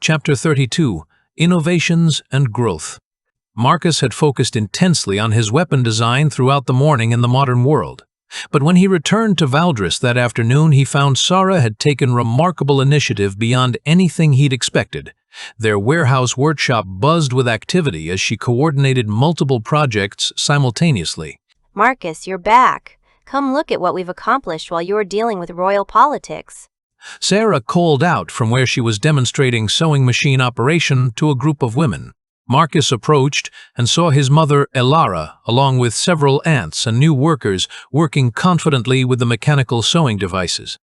Chapter 32, Innovations and Growth. Marcus had focused intensely on his weapon design throughout the morning in the modern world. But when he returned to Valdris that afternoon, he found Sarah had taken remarkable initiative beyond anything he'd expected. Their warehouse workshop buzzed with activity as she coordinated multiple projects simultaneously. Marcus, you're back. Come look at what we've accomplished while you're dealing with royal politics. Sarah called out from where she was demonstrating sewing machine operation to a group of women. Marcus approached and saw his mother, Elara, along with several aunts and new workers working confidently with the mechanical sewing devices.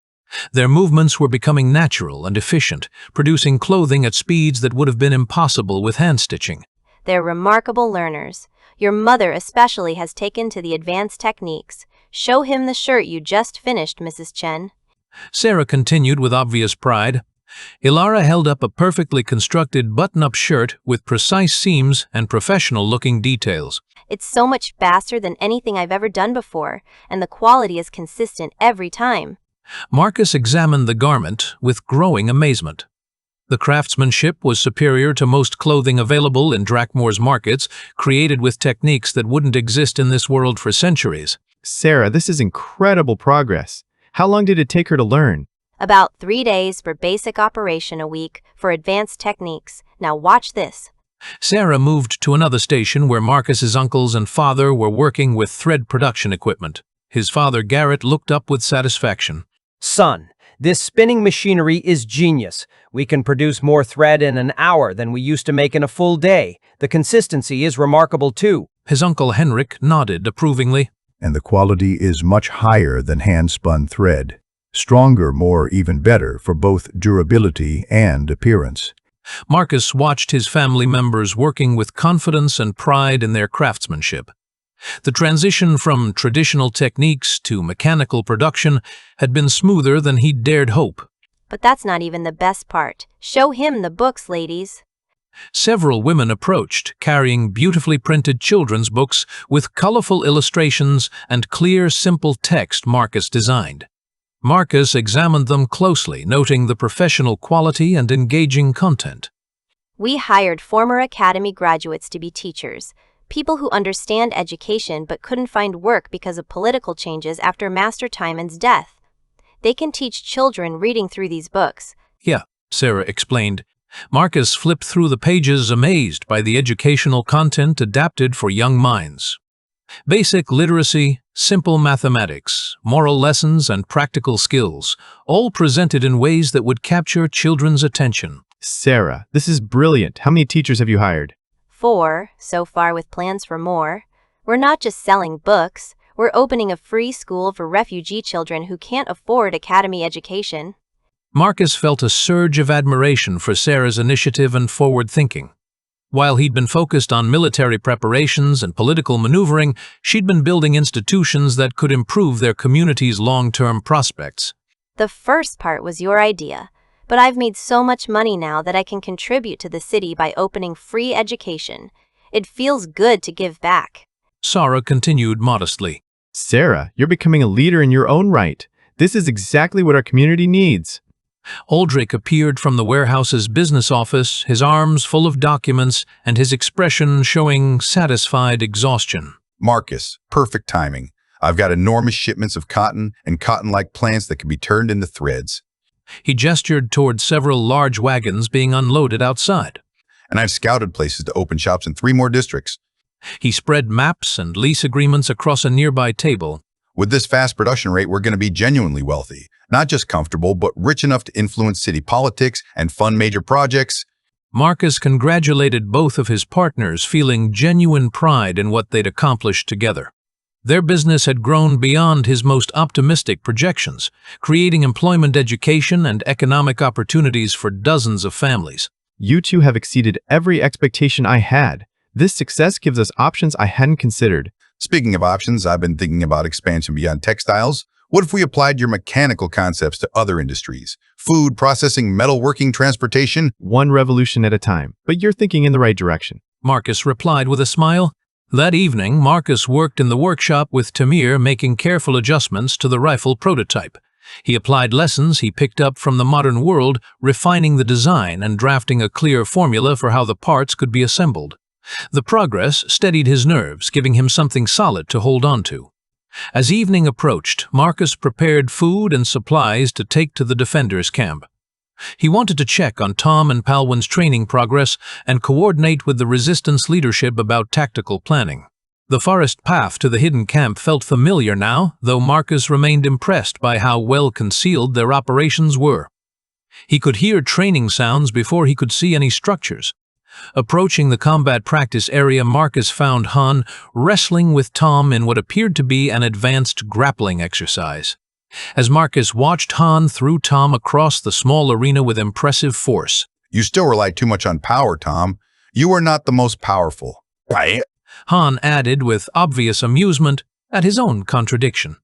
Their movements were becoming natural and efficient, producing clothing at speeds that would have been impossible with hand-stitching. They're remarkable learners. Your mother especially has taken to the advanced techniques. Show him the shirt you just finished, Mrs. Chen. Sarah continued with obvious pride. Elara held up a perfectly constructed button-up shirt with precise seams and professional-looking details. It's so much faster than anything I've ever done before, and the quality is consistent every time. Marcus examined the garment with growing amazement. The craftsmanship was superior to most clothing available in Drakmoor's markets, created with techniques that wouldn't exist in this world for centuries. Sarah, this is incredible progress. How long did it take her to learn? About 3 days for basic operation, a week for advanced techniques. Now watch this. Sarah moved to another station where Marcus's uncles and father were working with thread production equipment. His father, Garrett, looked up with satisfaction. Son, this spinning machinery is genius. We can produce more thread in an hour than we used to make in a full day. The consistency is remarkable too. His uncle Henrik nodded approvingly. And the quality is much higher than hand-spun thread. Stronger, more, even better for both durability and appearance. Marcus watched his family members working with confidence and pride in their craftsmanship. The transition from traditional techniques to mechanical production had been smoother than he'd dared hope. But that's not even the best part. Show him the books, ladies. Several women approached, carrying beautifully printed children's books with colorful illustrations and clear, simple text Marcus designed. Marcus examined them closely, noting the professional quality and engaging content. We hired former academy graduates to be teachers, people who understand education but couldn't find work because of political changes after Master Timon's death. They can teach children reading through these books. Yeah, Sarah explained. Marcus flipped through the pages, amazed by the educational content adapted for young minds. Basic literacy, simple mathematics, moral lessons, and practical skills, all presented in ways that would capture children's attention. Sarah, this is brilliant. How many teachers have you hired? 4, so far, with plans for more. We're not just selling books, we're opening a free school for refugee children who can't afford academy education. Marcus felt a surge of admiration for Sarah's initiative and forward thinking. While he'd been focused on military preparations and political maneuvering, she'd been building institutions that could improve their community's long-term prospects. The first part was your idea, but I've made so much money now that I can contribute to the city by opening free education. It feels good to give back. Sarah continued modestly. Sarah, you're becoming a leader in your own right. This is exactly what our community needs. Aldrich appeared from the warehouse's business office, his arms full of documents and his expression showing satisfied exhaustion. Marcus, perfect timing. I've got enormous shipments of cotton and cotton-like plants that can be turned into threads. He gestured toward several large wagons being unloaded outside. And I've scouted places to open shops in 3 more districts. He spread maps and lease agreements across a nearby table. With this fast production rate, we're going to be genuinely wealthy. Not just comfortable, but rich enough to influence city politics and fund major projects. Marcus congratulated both of his partners, feeling genuine pride in what they'd accomplished together. Their business had grown beyond his most optimistic projections, creating employment, education, and economic opportunities for dozens of families. You two have exceeded every expectation I had. This success gives us options I hadn't considered. Speaking of options, I've been thinking about expansion beyond textiles. What if we applied your mechanical concepts to other industries? Food, processing, metalworking, transportation? One revolution at a time, but you're thinking in the right direction. Marcus replied with a smile. That evening, Marcus worked in the workshop with Tamir, making careful adjustments to the rifle prototype. He applied lessons he picked up from the modern world, refining the design and drafting a clear formula for how the parts could be assembled. The progress steadied his nerves, giving him something solid to hold on to. As evening approached, Marcus prepared food and supplies to take to the defenders' camp. He wanted to check on Tom and Palwin's training progress and coordinate with the resistance leadership about tactical planning. The forest path to the hidden camp felt familiar now, though Marcus remained impressed by how well concealed their operations were. He could hear training sounds before he could see any structures. Approaching the combat practice area, Marcus found Han wrestling with Tom in what appeared to be an advanced grappling exercise. As Marcus watched, Han threw Tom across the small arena with impressive force. You still rely too much on power, Tom. You are not the most powerful. Right? Han added with obvious amusement at his own contradiction.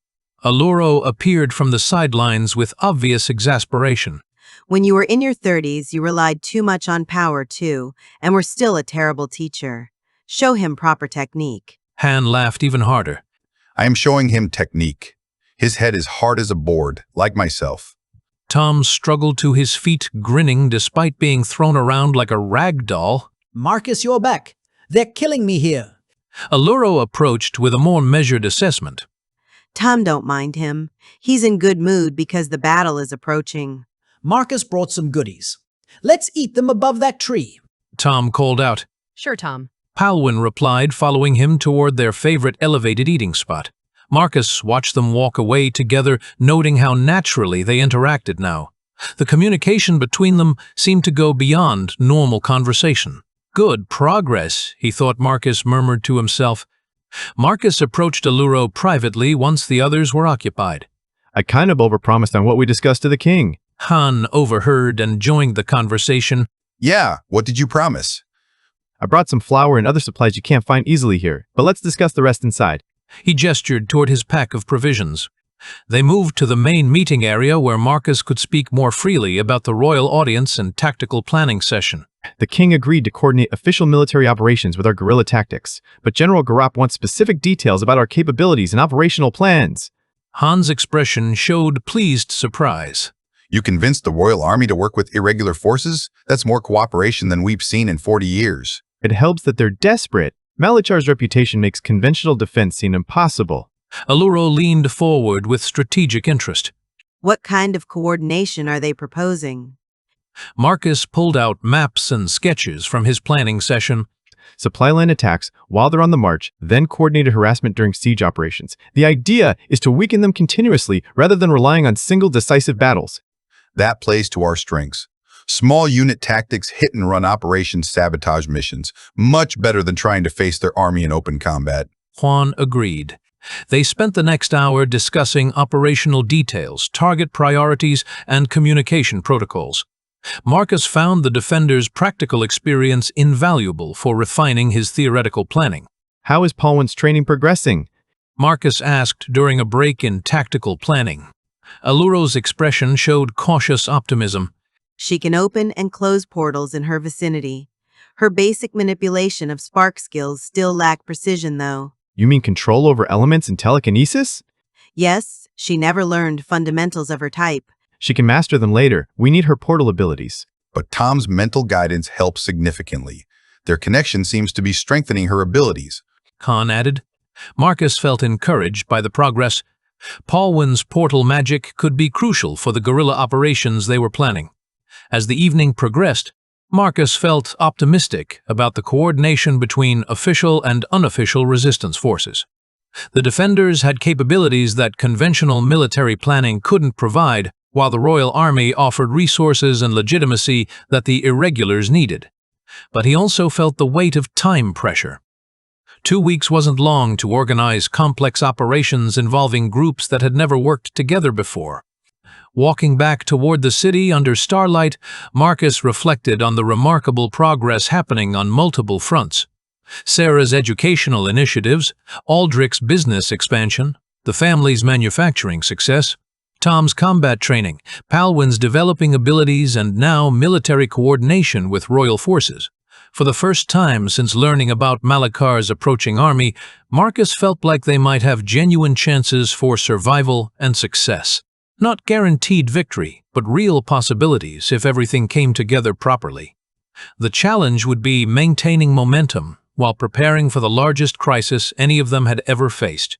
Alluro appeared from the sidelines with obvious exasperation. When you were in your 30s, you relied too much on power, too, and were still a terrible teacher. Show him proper technique. Han laughed even harder. I am showing him technique. His head is hard as a board, like myself. Tom struggled to his feet, grinning despite being thrown around like a rag doll. Marcus, you're back. They're killing me here. Alluro approached with a more measured assessment. Tom, don't mind him. He's in good mood because the battle is approaching. Marcus brought some goodies. Let's eat them above that tree. Tom called out. Sure, Tom. Palwin replied, following him toward their favorite elevated eating spot. Marcus watched them walk away together, noting how naturally they interacted now. The communication between them seemed to go beyond normal conversation. Good progress, he thought Marcus murmured to himself. Marcus approached Alluro privately once the others were occupied. I kind of overpromised on what we discussed to the king. Han overheard and joined the conversation. Yeah, what did you promise? I brought some flour and other supplies you can't find easily here, but let's discuss the rest inside. He gestured toward his pack of provisions. They moved to the main meeting area where Marcus could speak more freely about the royal audience and tactical planning session. The king agreed to coordinate official military operations with our guerrilla tactics, but General Garop wants specific details about our capabilities and operational plans. Han's expression showed pleased surprise. You convinced the royal army to work with irregular forces? That's more cooperation than we've seen in 40 years. It helps that they're desperate. Malachar's reputation makes conventional defense seem impossible. Alluro leaned forward with strategic interest. What kind of coordination are they proposing? Marcus pulled out maps and sketches from his planning session. Supply line attacks while they're on the march, then coordinated harassment during siege operations. The idea is to weaken them continuously rather than relying on single decisive battles. That plays to our strengths. Small unit tactics, hit-and-run operations, sabotage missions. Much better than trying to face their army in open combat. Juan agreed. They spent the next hour discussing operational details, target priorities, and communication protocols. Marcus found the defender's practical experience invaluable for refining his theoretical planning. How is Palwin's training progressing? Marcus asked during a break in tactical planning. Alluro's expression showed cautious optimism. She can open and close portals in her vicinity. Her basic manipulation of spark skills still lack precision, though. You mean control over elements and telekinesis? Yes, she never learned fundamentals of her type. She can master them later. We need her portal abilities. But Tom's mental guidance helps significantly. Their connection seems to be strengthening her abilities. Khan added. Marcus felt encouraged by the progress. Palwin's portal magic could be crucial for the guerrilla operations they were planning. As the evening progressed, Marcus felt optimistic about the coordination between official and unofficial resistance forces. The defenders had capabilities that conventional military planning couldn't provide, while the Royal Army offered resources and legitimacy that the irregulars needed. But he also felt the weight of time pressure. 2 weeks wasn't long to organize complex operations involving groups that had never worked together before. Walking back toward the city under starlight, Marcus reflected on the remarkable progress happening on multiple fronts. Sarah's educational initiatives, Aldrich's business expansion, the family's manufacturing success, Tom's combat training, Palwin's developing abilities, and now military coordination with royal forces. For the first time since learning about Malachar's approaching army, Marcus felt like they might have genuine chances for survival and success. Not guaranteed victory, but real possibilities if everything came together properly. The challenge would be maintaining momentum while preparing for the largest crisis any of them had ever faced.